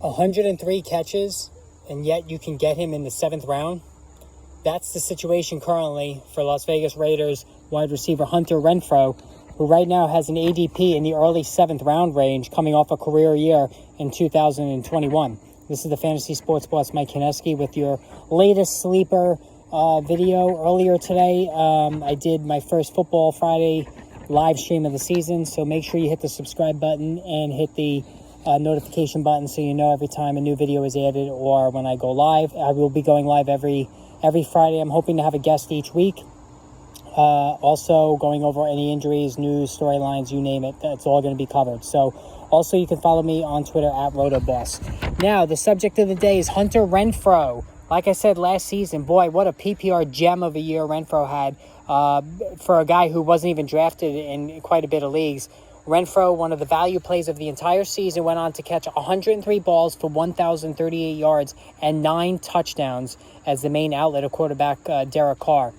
103 catches, and yet you can get him in the 7th round. That's the situation currently for Las Vegas Raiders wide receiver Hunter Renfrow, who right now has an ADP in the early 7th round range, coming off a career year in 2021. This is the Fantasy Sports Boss Mike Kineski with your latest sleeper video. Earlier today, I did my first Football Friday live stream of the season, so make sure you hit the subscribe button and hit the notification button so you know every time a new video is added or when I go live. I will be going live every Friday. I'm hoping to have a guest each week. Also going over any injuries, news, storylines, you name it. That's all going to be covered. So also you can follow me on Twitter at RotoBoss. Now, the subject of the day is Hunter Renfrow. Like I said last season, boy, what a PPR gem of a year Renfrow had for a guy who wasn't even drafted in quite a bit of leagues. Renfrow, one of the value plays of the entire season, went on to catch 103 balls for 1,038 yards and 9 touchdowns as the main outlet of quarterback Derek Carr.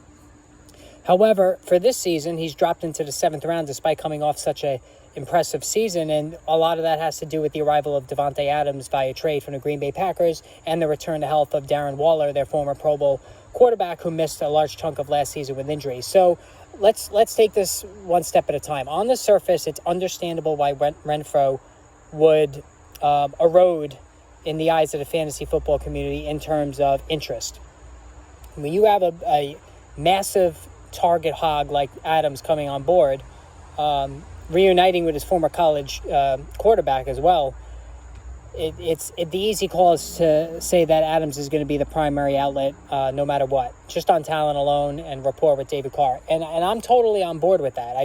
However, for this season, he's dropped into the 7th round despite coming off such a impressive season, and a lot of that has to do with the arrival of Davante Adams via trade from the Green Bay Packers and the return to health of Darren Waller, their former Pro Bowl quarterback who missed a large chunk of last season with injury. So let's take this one step at a time. On the surface, it's understandable why Renfrow would erode in the eyes of the fantasy football community in terms of interest. When you have a massive target hog like Adams coming on board, reuniting with his former college quarterback as well, the easy call is to say that Adams is going to be the primary outlet no matter what, just on talent alone and rapport with David Carr. And I'm totally on board with that.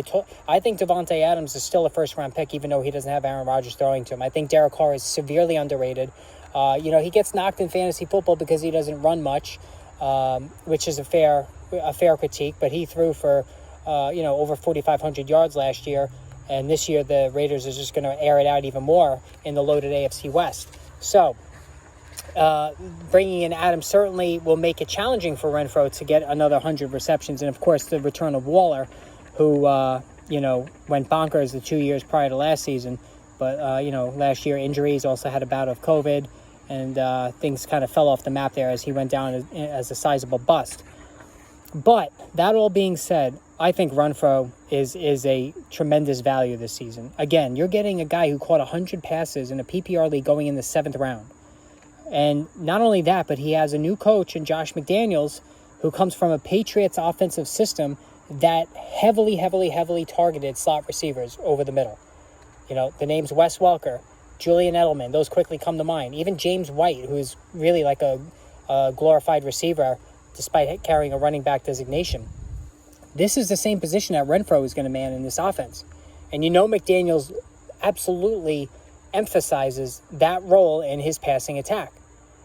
I think Davante Adams is still a first-round pick, even though he doesn't have Aaron Rodgers throwing to him. I think Derek Carr is severely underrated. He gets knocked in fantasy football because he doesn't run much, which is a fair critique, but he threw for over 4,500 yards last year. And this year, the Raiders are just going to air it out even more in the loaded AFC West. So, bringing in Adams certainly will make it challenging for Renfrow to get another 100 receptions. And, of course, the return of Waller, who, went bonkers the 2 years prior to last season. But, last year, injuries, also had a bout of COVID. And things kind of fell off the map there as he went down as a sizable bust. But, that all being said, I think Renfrow is a tremendous value this season. Again, you're getting a guy who caught 100 passes in a PPR league going in the 7th round. And not only that, but he has a new coach in Josh McDaniels who comes from a Patriots offensive system that heavily targeted slot receivers over the middle. The names Wes Welker, Julian Edelman, those quickly come to mind. Even James White, who is really like a glorified receiver despite carrying a running back designation. This is the same position that Renfrow is going to man in this offense. And McDaniels absolutely emphasizes that role in his passing attack.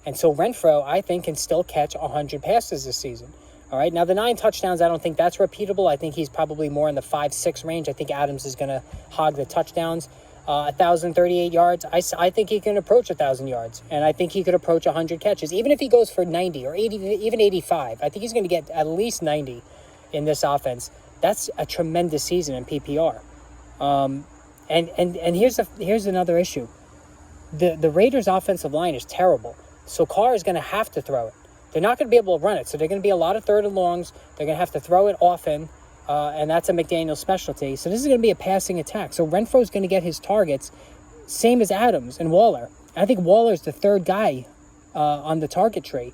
And so Renfrow, I think, can still catch 100 passes this season. All right, now the 9 touchdowns, I don't think that's repeatable. I think he's probably more in the 5-6 range. I think Adams is going to hog the touchdowns. 1,038 yards, I think he can approach 1,000 yards. And I think he could approach 100 catches. Even if he goes for 90 or 80, even 85, I think he's going to get at least 90 in this offense. That's a tremendous season in PPR. And here's another issue. The Raiders' offensive line is terrible. So Carr is going to have to throw it. They're not going to be able to run it. So they're going to be a lot of 3rd and longs. They're going to have to throw it often. And that's a McDaniels specialty. So this is going to be a passing attack. So Renfrow is going to get his targets, same as Adams and Waller. I think Waller's the 3rd guy on the target tree.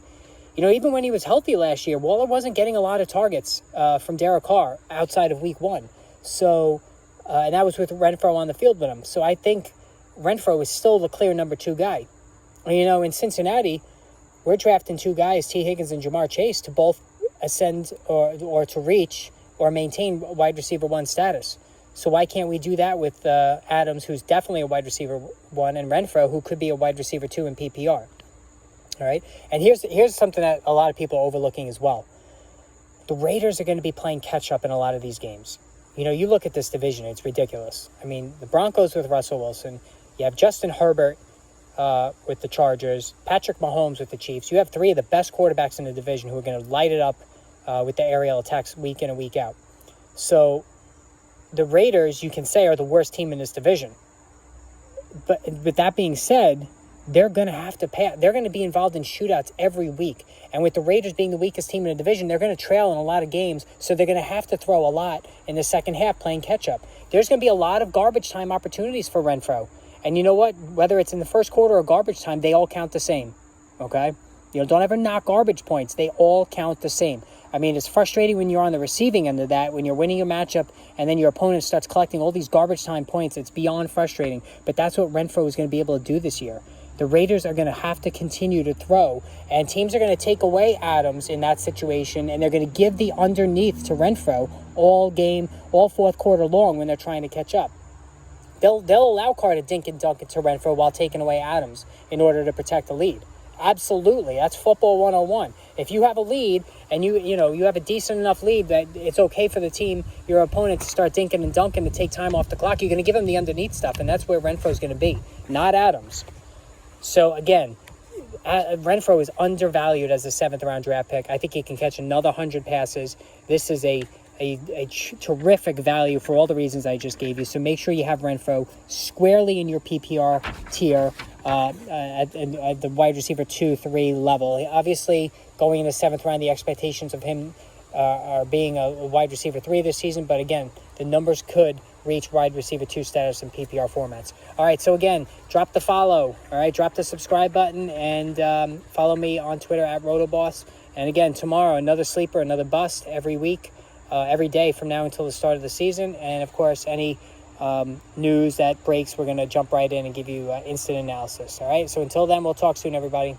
Even when he was healthy last year, Waller wasn't getting a lot of targets from Derek Carr outside of week 1. So, and that was with Renfrow on the field with him. So I think Renfrow is still the clear number 2 guy. In Cincinnati, we're drafting 2 guys, T. Higgins and Jamar Chase, to both ascend or to reach or maintain wide receiver 1 status. So why can't we do that with Adams, who's definitely a wide receiver 1, and Renfrow, who could be a wide receiver 2 in PPR? All right, and here's something that a lot of people are overlooking as well. The Raiders are going to be playing catch-up in a lot of these games. You look at this division, it's ridiculous. I mean, the Broncos with Russell Wilson, you have Justin Herbert with the Chargers, Patrick Mahomes with the Chiefs. You have 3 of the best quarterbacks in the division who are going to light it up with the aerial attacks week in and week out. So the Raiders, you can say, are the worst team in this division. But with that being said, they're going to have to pay. They're going to be involved in shootouts every week. And with the Raiders being the weakest team in the division, they're going to trail in a lot of games. So they're going to have to throw a lot in the second half playing catch-up. There's going to be a lot of garbage time opportunities for Renfrow. And you know what? Whether it's in the first quarter or garbage time, they all count the same. Okay? Don't ever knock garbage points. They all count the same. I mean, it's frustrating when you're on the receiving end of that, when you're winning a matchup and then your opponent starts collecting all these garbage time points. It's beyond frustrating. But that's what Renfrow is going to be able to do this year. The Raiders are going to have to continue to throw, and teams are going to take away Adams in that situation, and they're going to give the underneath to Renfrow all game, all fourth quarter long when they're trying to catch up. They'll allow Carr to dink and dunk it to Renfrow while taking away Adams in order to protect the lead. Absolutely. That's football 101. If you have a lead and you have a decent enough lead that it's okay for the team, your opponent, to start dinking and dunking to take time off the clock, you're going to give them the underneath stuff, and that's where Renfrow's going to be, not Adams. So, again, Renfrow is undervalued as a 7th-round draft pick. I think he can catch another 100 passes. This is a terrific value for all the reasons I just gave you. So make sure you have Renfrow squarely in your PPR tier at the wide receiver 2-3 level. Obviously, going in the 7th round, the expectations of him are being a wide receiver 3 this season. But again, the numbers could reach wide receiver 2 status in PPR formats. All right, so again, drop the follow. All right, drop the subscribe button and follow me on Twitter at Rotoboss. And again, tomorrow, another sleeper, another bust every week. Every day from now until the start of the season. And, of course, any news that breaks, we're going to jump right in and give you instant analysis. All right? So until then, we'll talk soon, everybody.